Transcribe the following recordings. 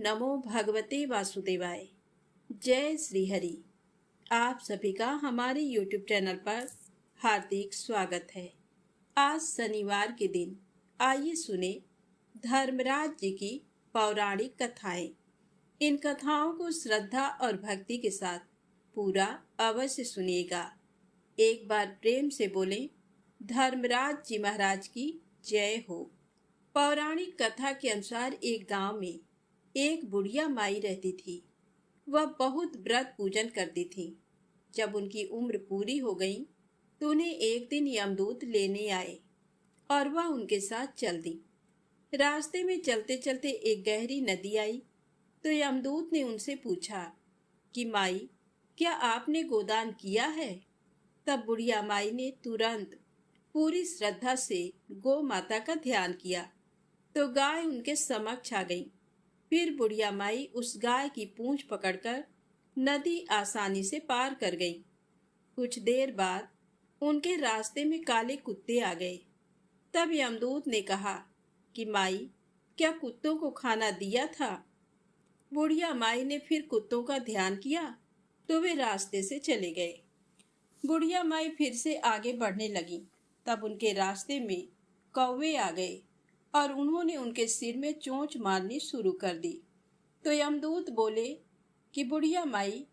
नमो भगवते वासुदेवाय। जय श्री हरि। आप सभी का हमारे YouTube चैनल पर हार्दिक स्वागत है। आज शनिवार के दिन आइए सुने धर्मराज जी की पौराणिक कथाएं। इन कथाओं को श्रद्धा और भक्ति के साथ पूरा अवश्य सुनिएगा। एक बार प्रेम से बोलें, धर्मराज जी महाराज की जय हो। पौराणिक कथा के अनुसार एक गांव में एक बुढ़िया माई रहती थी। वह बहुत व्रत पूजन करती थी। जब उनकी उम्र पूरी हो गई तो उन्हें एक दिन यमदूत लेने आए और वह उनके साथ चल दी। रास्ते में चलते चलते एक गहरी नदी आई तो यमदूत ने उनसे पूछा कि माई, क्या आपने गोदान किया है? तब बुढ़िया माई ने तुरंत पूरी श्रद्धा से गौ माता का ध्यान किया तो गाय उनके समक्ष आ गई। फिर बुढ़िया माई उस गाय की पूंछ पकड़कर नदी आसानी से पार कर गई। कुछ देर बाद उनके रास्ते में काले कुत्ते आ गए। तब यमदूत ने कहा कि माई, क्या कुत्तों को खाना दिया था? बुढ़िया माई ने फिर कुत्तों का ध्यान किया तो वे रास्ते से चले गए। बुढ़िया माई फिर से आगे बढ़ने लगी। तब उनके रास्ते में कौवे आ गए और उन्होंने उनके सिर में चोंच मारनी शुरू कर दी। तो यमदूत बोले कि बुढ़िया माई,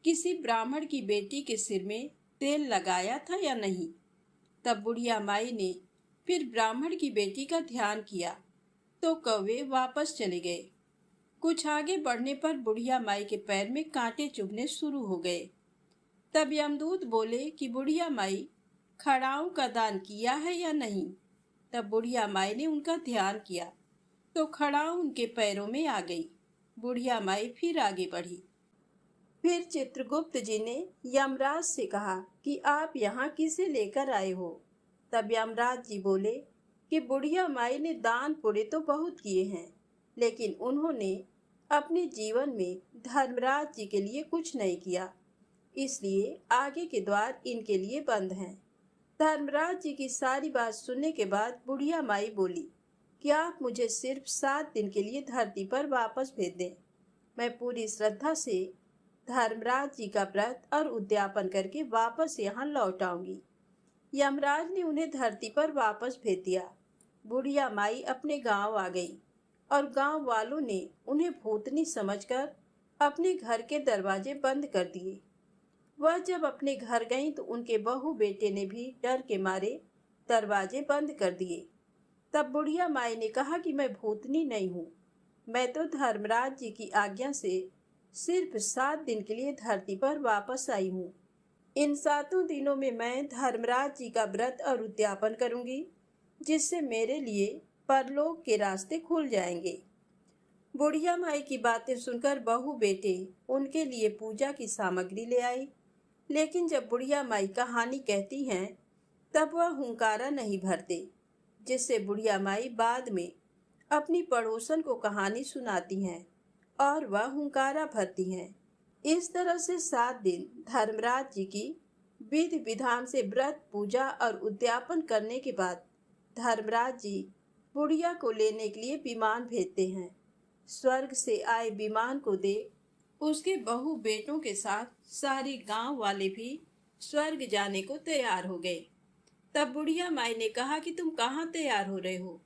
किसी ब्राह्मण की बेटी के सिर में तेल लगाया था या नहीं? तब बुढ़िया माई ने फिर ब्राह्मण की बेटी का ध्यान किया तो कौवे वापस चले गए। कुछ आगे बढ़ने पर बुढ़िया माई के पैर में कांटे चुभने शुरू हो गए। तब यमदूत बोले कि बुढ़िया माई, खड़ाओं का दान किया है या नहीं? तब बुढ़िया माई ने उनका ध्यान किया तो खड़ाऊ उनके पैरों में आ गई। बुढ़िया माई फिर आगे बढ़ी। फिर चित्रगुप्त जी ने यमराज से कहा कि आप यहाँ किसे लेकर आए हो? तब यमराज जी बोले कि बुढ़िया माई ने दान पुण्य तो बहुत किए हैं, लेकिन उन्होंने अपने जीवन में धर्मराज जी के लिए कुछ नहीं किया, इसलिए आगे के द्वार इनके लिए बंद हैं। धर्मराज जी की सारी बात सुनने के बाद बुढ़िया माई बोली कि आप मुझे सिर्फ 7 दिन के लिए धरती पर वापस भेज दें। मैं पूरी श्रद्धा से धर्मराज जी का व्रत और उद्यापन करके वापस यहाँ लौट आऊंगी। यमराज ने उन्हें धरती पर वापस भेज दिया। बुढ़िया माई अपने गांव आ गई और गांव वालों ने उन्हें भूतनी समझकर अपने घर के दरवाजे बंद कर दिए। वह जब अपने घर गईं तो उनके बहू बेटे ने भी डर के मारे दरवाजे बंद कर दिए। तब बुढ़िया माई ने कहा कि मैं भूतनी नहीं हूँ, मैं तो धर्मराज जी की आज्ञा से सिर्फ 7 दिन के लिए धरती पर वापस आई हूँ। इन 7 दिनों में मैं धर्मराज जी का व्रत और उद्यापन करूंगी, जिससे मेरे लिए परलोक के रास्ते खुल जाएंगे। बुढ़िया माई की बातें सुनकर बहू बेटे उनके लिए पूजा की सामग्री ले आई, लेकिन जब बुढ़िया माई कहानी कहती हैं तब वह हुंकारा नहीं भरते, जिससे बुढ़िया माई बाद में अपनी पड़ोसन को कहानी सुनाती हैं और वह हुंकारा भरती हैं। इस तरह से 7 दिन धर्मराज जी की विधि विधान से व्रत पूजा और उद्यापन करने के बाद धर्मराज जी बुढ़िया को लेने के लिए विमान भेजते हैं। स्वर्ग से आए विमान को देख उसके बहू बेटों के साथ सारे गांव वाले भी स्वर्ग जाने को तैयार हो गए। तब बुढ़िया माई ने कहा कि तुम कहाँ तैयार हो रहे हो?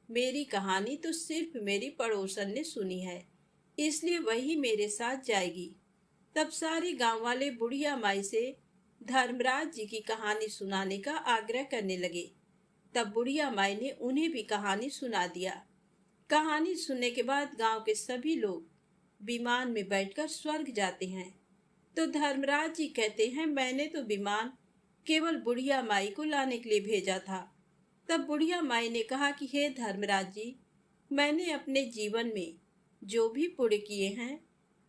मेरी कहानी तो सिर्फ मेरी पड़ोसन ने सुनी है, इसलिए वही मेरे साथ जाएगी। तब सारे गांव वाले बुढ़िया माई से धर्मराज जी की कहानी सुनाने का आग्रह करने लगे। तब बुढ़िया माई ने उन्हें भी कहानी सुना दिया। कहानी सुनने के बाद गांव के सभी लोग विमान में बैठकर स्वर्ग जाते हैं। तो धर्मराज जी कहते हैं, मैंने तो विमान केवल बुढ़िया माई को लाने के लिए भेजा था। तब बुढ़िया माई ने कहा कि हे धर्मराज जी, मैंने अपने जीवन में जो भी पुण्य किए हैं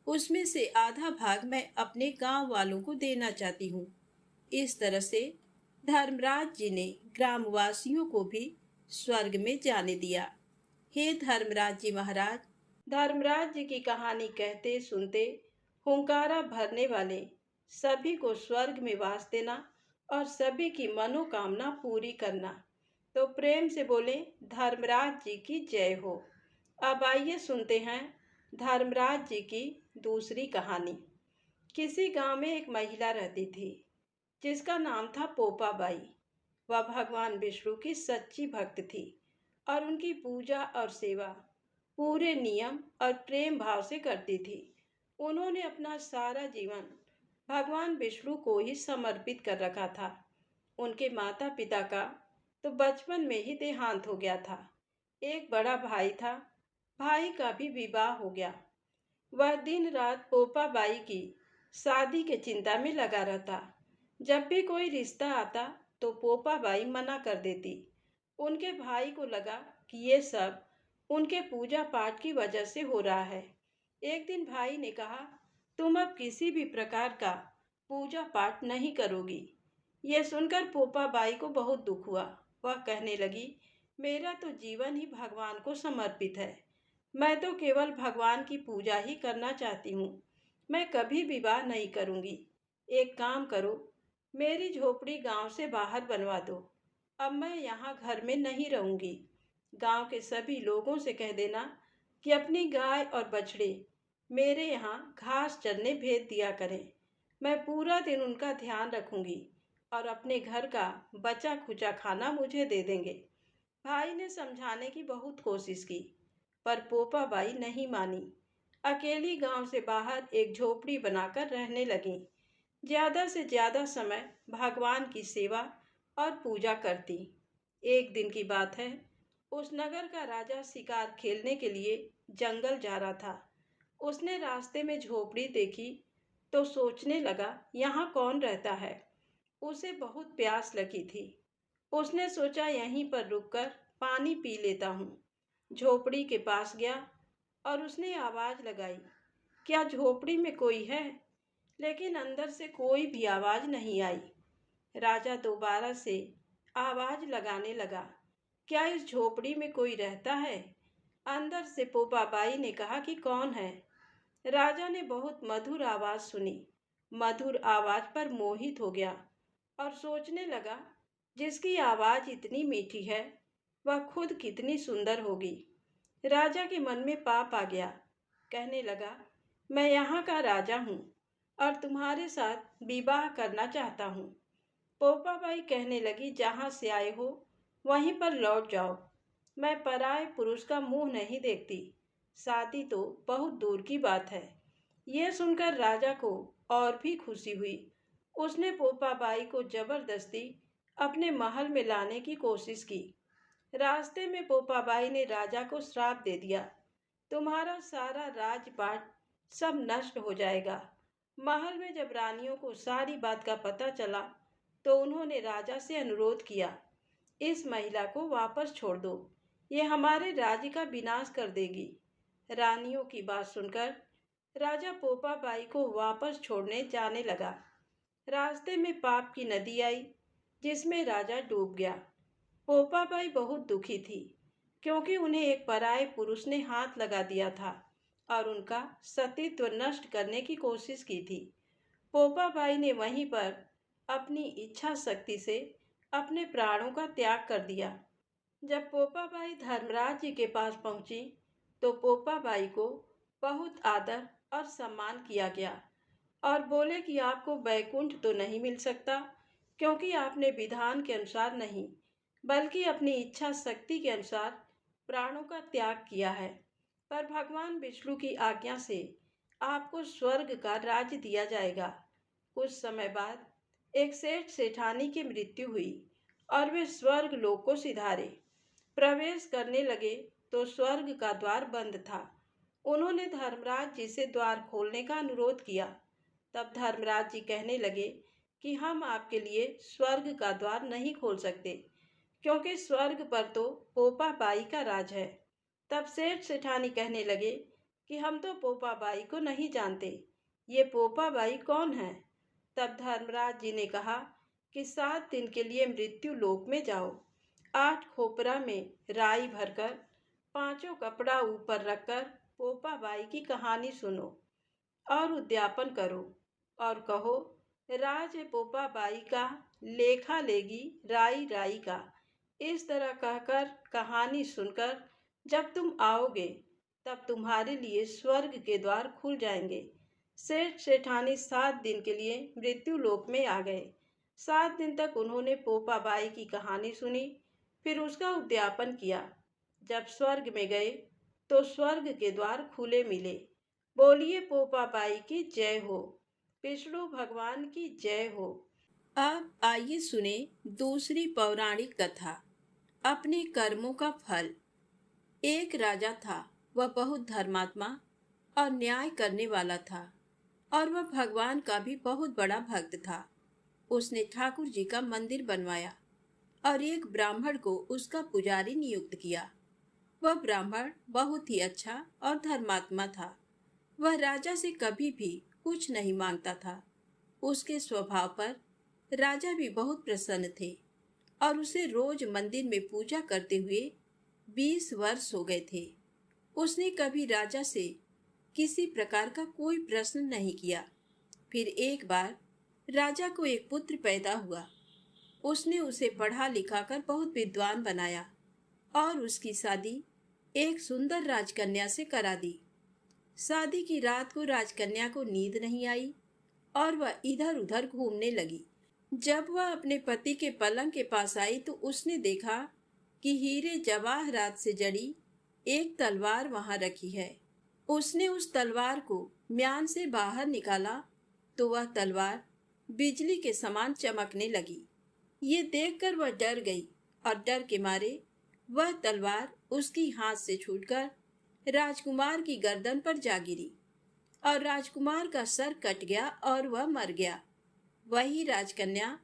उसमें से आधा भाग मैं अपने गांव वालों को देना चाहती हूँ। इस तरह से धर्मराज जी ने ग्रामवासियों को भी स्वर्ग में जाने दिया। हे धर्मराज जी महाराज, धर्मराज जी की कहानी कहते सुनते हुंकारा भरने वाले सभी को स्वर्ग में वास देना और सभी की मनोकामना पूरी करना। तो प्रेम से बोले, धर्मराज जी की जय हो। अब आइए सुनते हैं धर्मराज जी की दूसरी कहानी। किसी गांव में एक महिला रहती थी जिसका नाम था पोपा बाई। वह भगवान विष्णु की सच्ची भक्त थी और उनकी पूजा और सेवा पूरे नियम और प्रेम भाव से करती थी। उन्होंने अपना सारा जीवन भगवान विष्णु को ही समर्पित कर रखा था। उनके माता पिता का तो बचपन में ही देहांत हो गया था। एक बड़ा भाई था, भाई का भी विवाह हो गया। वह दिन रात पोपा बाई की शादी के चिंता में लगा रहता। जब भी कोई रिश्ता आता तो पोपा बाई मना कर देती। उनके भाई को लगा कि ये सब उनके पूजा पाठ की वजह से हो रहा है। एक दिन भाई ने कहा, तुम अब किसी भी प्रकार का पूजा पाठ नहीं करोगी। ये सुनकर पोपा बाई को बहुत दुख हुआ। वह कहने लगी, मेरा तो जीवन ही भगवान को समर्पित है। मैं तो केवल भगवान की पूजा ही करना चाहती हूँ। मैं कभी विवाह नहीं करूँगी। एक काम करो, मेरी झोपड़ी गांव से बाहर बनवा दो। अब मैं यहाँ घर में नहीं रहूँगी। गांव के सभी लोगों से कह देना कि अपनी गाय और बछड़े मेरे यहाँ घास चरने भेज दिया करें। मैं पूरा दिन उनका ध्यान रखूँगी और अपने घर का बचा खुचा खाना मुझे दे देंगे। भाई ने समझाने की बहुत कोशिश की, पर पोपा बाई नहीं मानी। अकेली गांव से बाहर एक झोपड़ी बनाकर रहने लगी। ज्यादा से ज्यादा समय भगवान की सेवा और पूजा करती। एक दिन की बात है, उस नगर का राजा शिकार खेलने के लिए जंगल जा रहा था। उसने रास्ते में झोपड़ी देखी तो सोचने लगा, यहाँ कौन रहता है। उसे बहुत प्यास लगी थी। उसने सोचा यहीं पर रुककर पानी पी लेता हूँ। झोपड़ी के पास गया और उसने आवाज़ लगाई, क्या झोपड़ी में कोई है? लेकिन अंदर से कोई भी आवाज़ नहीं आई। राजा दोबारा से आवाज़ लगाने लगा, क्या इस झोपड़ी में कोई रहता है? अंदर से पोपा बाई ने कहा कि कौन है? राजा ने बहुत मधुर आवाज़ सुनी। मधुर आवाज़ पर मोहित हो गया और सोचने लगा, जिसकी आवाज़ इतनी मीठी है वह खुद कितनी सुंदर होगी। राजा के मन में पाप आ गया। कहने लगा, मैं यहाँ का राजा हूँ और तुम्हारे साथ विवाह करना चाहता हूँ। पोपा बाई कहने लगी, जहाँ से आए हो वहीं पर लौट जाओ। मैं पराये पुरुष का मुंह नहीं देखती। शादी तो बहुत दूर की बात है। यह सुनकर राजा को और भी खुशी हुई। उसने पोपा बाई को जबरदस्ती अपने महल में लाने की कोशिश की। रास्ते में पोपा बाई ने राजा को श्राप दे दिया, तुम्हारा सारा राजपाट सब नष्ट हो जाएगा। महल में जब रानियों को सारी बात का पता चला तो उन्होंने राजा से अनुरोध किया, इस महिला को वापस छोड़ दो, ये हमारे राज्य का विनाश कर देगी। रानियों की बात सुनकर राजा पोपा बाई को वापस छोड़ने जाने लगा। रास्ते में पाप की नदी आई जिसमें राजा डूब गया। पोपा बाई बहुत दुखी थी क्योंकि उन्हें एक पराये पुरुष ने हाथ लगा दिया था और उनका सतीत्व नष्ट करने की कोशिश की थी। पोपा बाई ने वहीं पर अपनी इच्छा शक्ति से अपने प्राणों का त्याग कर दिया। जब पोपा बाई धर्मराज जी के पास पहुंची तो पोपा बाई को बहुत आदर और सम्मान किया गया और बोले कि आपको वैकुंठ तो नहीं मिल सकता क्योंकि आपने विधान के अनुसार नहीं बल्कि अपनी इच्छा शक्ति के अनुसार प्राणों का त्याग किया है, पर भगवान विष्णु की आज्ञा से आपको स्वर्ग का राज्य दिया जाएगा। कुछ समय बाद एक सेठ सेठानी की मृत्यु हुई और वे स्वर्ग लोक को सिधारे। प्रवेश करने लगे तो स्वर्ग का द्वार बंद था। उन्होंने धर्मराज जी से द्वार खोलने का अनुरोध किया। तब धर्मराज जी कहने लगे कि हम आपके लिए स्वर्ग का द्वार नहीं खोल सकते क्योंकि स्वर्ग पर तो पोपा बाई का राज है। तब सेठ सेठानी कहने लगे कि हम तो पोपा बाई को नहीं जानते, ये पोपा बाई कौन है? तब धर्मराज जी ने कहा कि 7 दिन के लिए मृत्यु लोक में जाओ, 8 खोपरा में राई भरकर 5 कपड़ा ऊपर रखकर पोपा बाई की कहानी सुनो और उद्यापन करो और कहो, राज पोपा बाई का लेखा लेगी राई राई का। इस तरह कहकर कहानी सुनकर जब तुम आओगे तब तुम्हारे लिए स्वर्ग के द्वार खुल जाएंगे। सेठ सेठानी 7 दिन के लिए मृत्यु लोक में आ गए। 7 दिन तक उन्होंने पोपाबाई की कहानी सुनी, फिर उसका उद्यापन किया। जब स्वर्ग में गए तो स्वर्ग के द्वार खुले मिले। बोलिए पोपाबाई की जय हो, विष्णु भगवान की जय हो। अब आइए सुने दूसरी पौराणिक कथा, अपने कर्मों का फल। एक राजा था, वह बहुत धर्मात्मा और न्याय करने वाला था और वह भगवान का भी बहुत बड़ा भक्त था। उसने ठाकुर जी का मंदिर बनवाया और एक ब्राह्मण को उसका पुजारी नियुक्त किया। वह ब्राह्मण बहुत ही अच्छा और धर्मात्मा था। वह राजा से कभी भी कुछ नहीं मांगता था। उसके स्वभाव पर राजा भी बहुत प्रसन्न थे और उसे रोज मंदिर में पूजा करते हुए 20 वर्ष हो गए थे। उसने कभी राजा से किसी प्रकार का कोई प्रश्न नहीं किया। फिर एक बार राजा को एक पुत्र पैदा हुआ। उसने उसे पढ़ा लिखा कर बहुत विद्वान बनाया और उसकी शादी एक सुंदर राजकन्या से करा दी। शादी की रात को राजकन्या को नींद नहीं आई और वह इधर उधर घूमने लगी। जब वह अपने पति के पलंग के पास आई तो उसने देखा कि हीरे जवाहरात से जड़ी एक तलवार वहां रखी है। उसने उस तलवार को म्यान से बाहर निकाला तो वह तलवार बिजली के समान चमकने लगी। ये देखकर वह डर गई और डर के मारे वह तलवार उसकी हाथ से छूटकर राजकुमार की गर्दन पर जा गिरी और राजकुमार का सर कट गया और वह मर गया। वही राजकन्या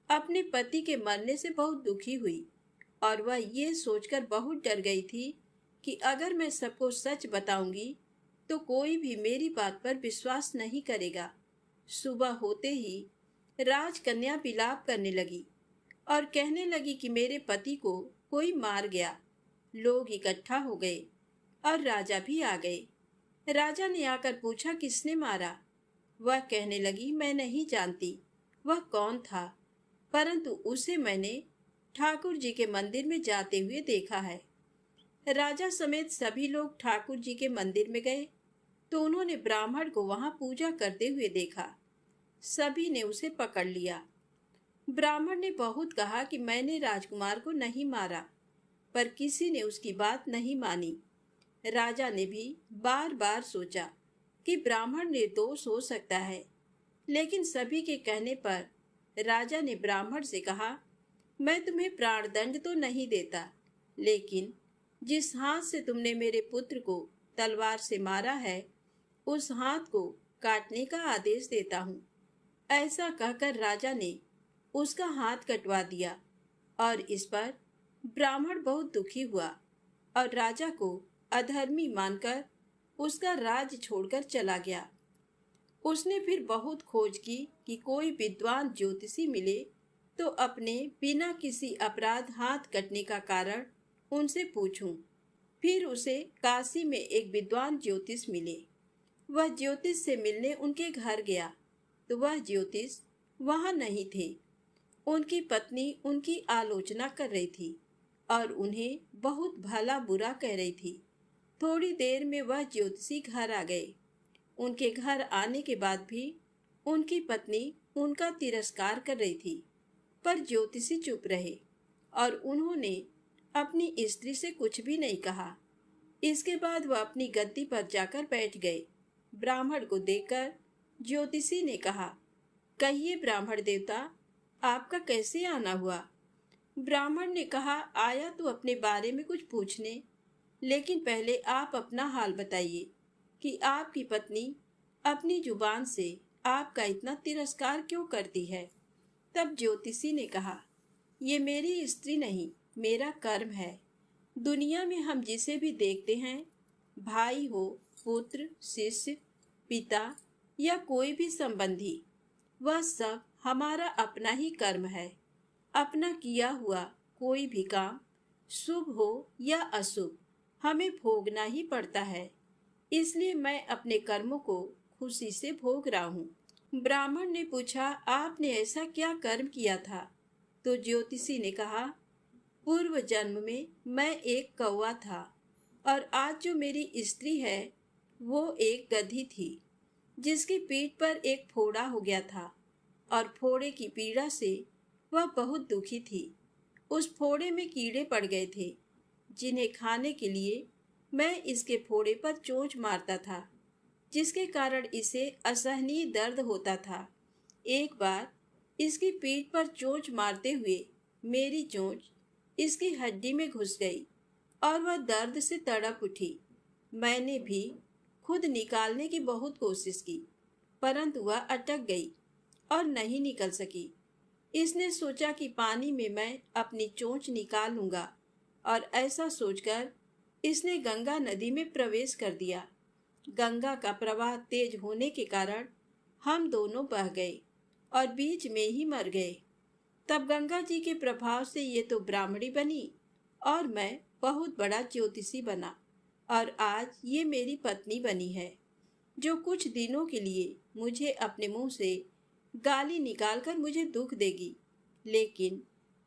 अपने पति के मरने से बहुत दुखी हुई और वह ये सोचकर बहुत डर गई थी कि अगर मैं सबको सच बताऊंगी तो कोई भी मेरी बात पर विश्वास नहीं करेगा। सुबह होते ही राजकन्या विलाप करने लगी और कहने लगी कि मेरे पति को कोई मार गया। लोग इकट्ठा हो गए और राजा भी आ गए। राजा ने आकर पूछा किसने मारा। वह कहने लगी मैं नहीं जानती वह कौन था, परंतु उसे मैंने ठाकुर जी के मंदिर में जाते हुए देखा है। राजा समेत सभी लोग ठाकुर जी के मंदिर में गए तो उन्होंने ब्राह्मण को वहां पूजा करते हुए देखा। सभी ने उसे पकड़ लिया। ब्राह्मण ने बहुत कहा कि मैंने राजकुमार को नहीं मारा, पर किसी ने उसकी बात नहीं मानी। राजा ने भी बार बार सोचा कि ब्राह्मण निर्दोष हो सकता है, लेकिन सभी के कहने पर राजा ने ब्राह्मण से कहा मैं तुम्हें प्राणदंड तो नहीं देता, लेकिन जिस हाथ से तुमने मेरे पुत्र को तलवार से मारा है उस हाथ को काटने का आदेश देता हूँ। ऐसा कहकर राजा ने उसका हाथ कटवा दिया और इस पर ब्राह्मण बहुत दुखी हुआ और राजा को अधर्मी मानकर उसका राज्य छोड़कर चला गया। उसने फिर बहुत खोज की कि कोई विद्वान ज्योतिषी मिले तो अपने बिना किसी अपराध हाथ कटने का कारण उनसे पूछूं। फिर उसे काशी में एक विद्वान ज्योतिष मिले। वह ज्योतिष से मिलने उनके घर गया तो वह ज्योतिष वहां नहीं थे। उनकी पत्नी उनकी आलोचना कर रही थी और उन्हें बहुत भला बुरा कह रही थी। थोड़ी देर में वह ज्योतिषी घर आ गए। उनके घर आने के बाद भी उनकी पत्नी उनका तिरस्कार कर रही थी, पर ज्योतिषी चुप रहे और उन्होंने अपनी स्त्री से कुछ भी नहीं कहा। इसके बाद वह अपनी गद्दी पर जाकर बैठ गए। ब्राह्मण को देखकर ज्योतिषी ने कहा, कहिए ब्राह्मण देवता, आपका कैसे आना हुआ। ब्राह्मण ने कहा, आया तो अपने बारे में कुछ पूछने, लेकिन पहले आप अपना हाल बताइए कि आपकी पत्नी अपनी जुबान से आपका इतना तिरस्कार क्यों करती है। तब ज्योतिषी ने कहा, ये मेरी स्त्री नहीं, मेरा कर्म है। दुनिया में हम जिसे भी देखते हैं, भाई हो, पुत्र, शिष्य, पिता या कोई भी संबंधी, वह सब हमारा अपना ही कर्म है। अपना किया हुआ कोई भी काम, शुभ हो या अशुभ, हमें भोगना ही पड़ता है। इसलिए मैं अपने कर्मों को खुशी से भोग रहा हूँ। ब्राह्मण ने पूछा, आपने ऐसा क्या कर्म किया था। तो ज्योतिषी ने कहा, पूर्व जन्म में मैं एक कौवा था और आज जो मेरी स्त्री है वो एक गधी थी जिसकी पीठ पर एक फोड़ा हो गया था और फोड़े की पीड़ा से वह बहुत दुखी थी। उस फोड़े में कीड़े पड़ गए थे जिन्हें खाने के लिए मैं इसके फोड़े पर चोंच मारता था, जिसके कारण इसे असहनीय दर्द होता था। एक बार इसकी पीठ पर चोंच मारते हुए मेरी चोंच इसकी हड्डी में घुस गई और वह दर्द से तड़प उठी। मैंने भी खुद निकालने की बहुत कोशिश की, परंतु वह अटक गई और नहीं निकल सकी। इसने सोचा कि पानी में मैं अपनी चोंच निकाल लूंगा और ऐसा सोचकर इसने गंगा नदी में प्रवेश कर दिया। गंगा का प्रवाह तेज होने के कारण हम दोनों बह गए और बीच में ही मर गए। तब गंगा जी के प्रभाव से ये तो ब्राह्मणी बनी और मैं बहुत बड़ा ज्योतिषी बना और आज ये मेरी पत्नी बनी है, जो कुछ दिनों के लिए मुझे अपने मुंह से गाली निकालकर मुझे दुख देगी। लेकिन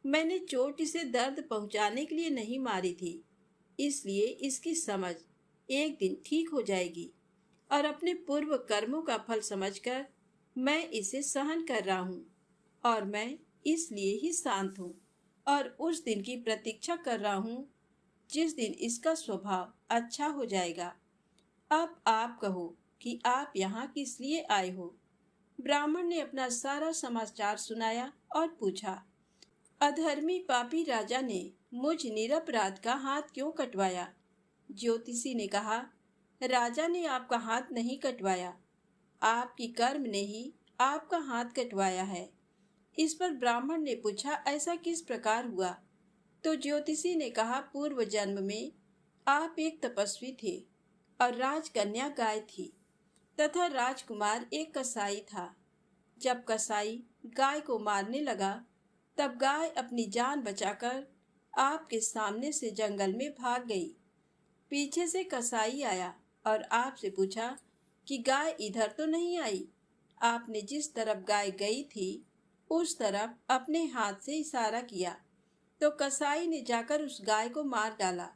मैंने चोट इसे दर्द पहुंचाने के लिए नहीं मारी थी, इसलिए इसकी समझ एक दिन ठीक हो जाएगी और अपने पूर्व कर्मों का फल समझकर मैं इसे सहन कर रहा हूँ और मैं इसलिए ही शांत हूँ और उस दिन की प्रतीक्षा कर रहा हूँ जिस दिन इसका स्वभाव अच्छा हो जाएगा। अब आप कहो कि आप यहाँ किस लिए आए हो। ब्राह्मण ने अपना सारा समाचार सुनाया और पूछा, अधर्मी पापी राजा ने मुझ निरपराध का हाथ क्यों कटवाया। ज्योतिषी ने कहा, राजा ने आपका हाथ नहीं कटवाया, आपकी कर्म ने ही आपका हाथ कटवाया है। इस पर ब्राह्मण ने पूछा, ऐसा किस प्रकार हुआ। तो ज्योतिषी ने कहा, पूर्व जन्म में आप एक तपस्वी थे और राजकन्या गाय थी तथा राजकुमार एक कसाई था। जब कसाई गाय को मारने लगा तब गाय अपनी जान बचाकर आपके सामने से जंगल में भाग गई। पीछे से कसाई आया और आपसे पूछा कि गाय इधर तो नहीं आई। आपने जिस तरफ गाय गई थी उस तरफ अपने हाथ से इशारा किया तो कसाई ने जाकर उस गाय को मार डाला।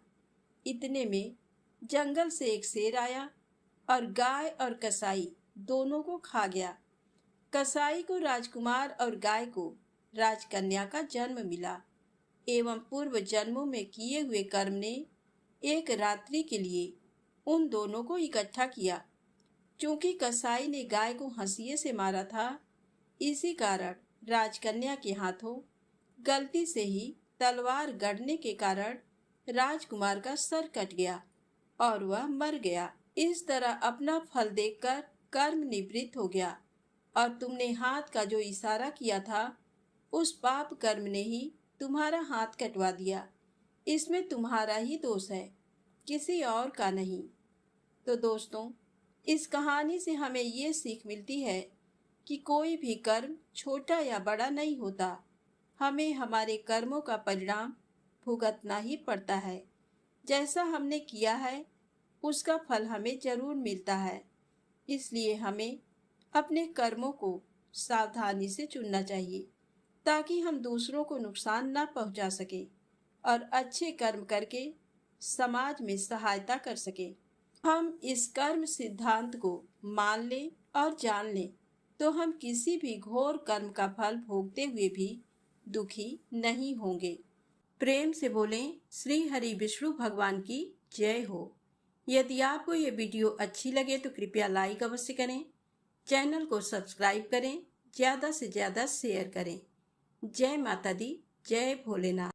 इतने में जंगल से एक शेर आया और गाय और कसाई दोनों को खा गया। कसाई को राजकुमार और गाय को राजकन्या का जन्म मिला एवं पूर्व जन्मों में किए हुए कर्म ने एक रात्रि के लिए उन दोनों को इकट्ठा किया। चूंकि कसाई ने गाय को हंसिए से मारा था, इसी कारण राजकन्या के हाथों गलती से ही तलवार गड़ने के कारण राजकुमार का सर कट गया और वह मर गया। इस तरह अपना फल देखकर कर्म निवृत्त हो गया और तुमने हाथ का जो इशारा किया था उस पाप कर्म ने ही तुम्हारा हाथ कटवा दिया। इसमें तुम्हारा ही दोष है, किसी और का नहीं। तो दोस्तों, इस कहानी से हमें ये सीख मिलती है कि कोई भी कर्म छोटा या बड़ा नहीं होता, हमें हमारे कर्मों का परिणाम भुगतना ही पड़ता है। जैसा हमने किया है उसका फल हमें जरूर मिलता है। इसलिए हमें अपने कर्मों को सावधानी से चुनना चाहिए ताकि हम दूसरों को नुकसान न पहुंचा सके और अच्छे कर्म करके समाज में सहायता कर सके। हम इस कर्म सिद्धांत को मान लें और जान लें तो हम किसी भी घोर कर्म का फल भोगते हुए भी दुखी नहीं होंगे। प्रेम से बोलें, श्री हरि विष्णु भगवान की जय हो। यदि आपको ये वीडियो अच्छी लगे तो कृपया लाइक अवश्य करें, चैनल को सब्सक्राइब करें, ज़्यादा से ज़्यादा शेयर करें। जय माता दी, जय भोलेनाथ।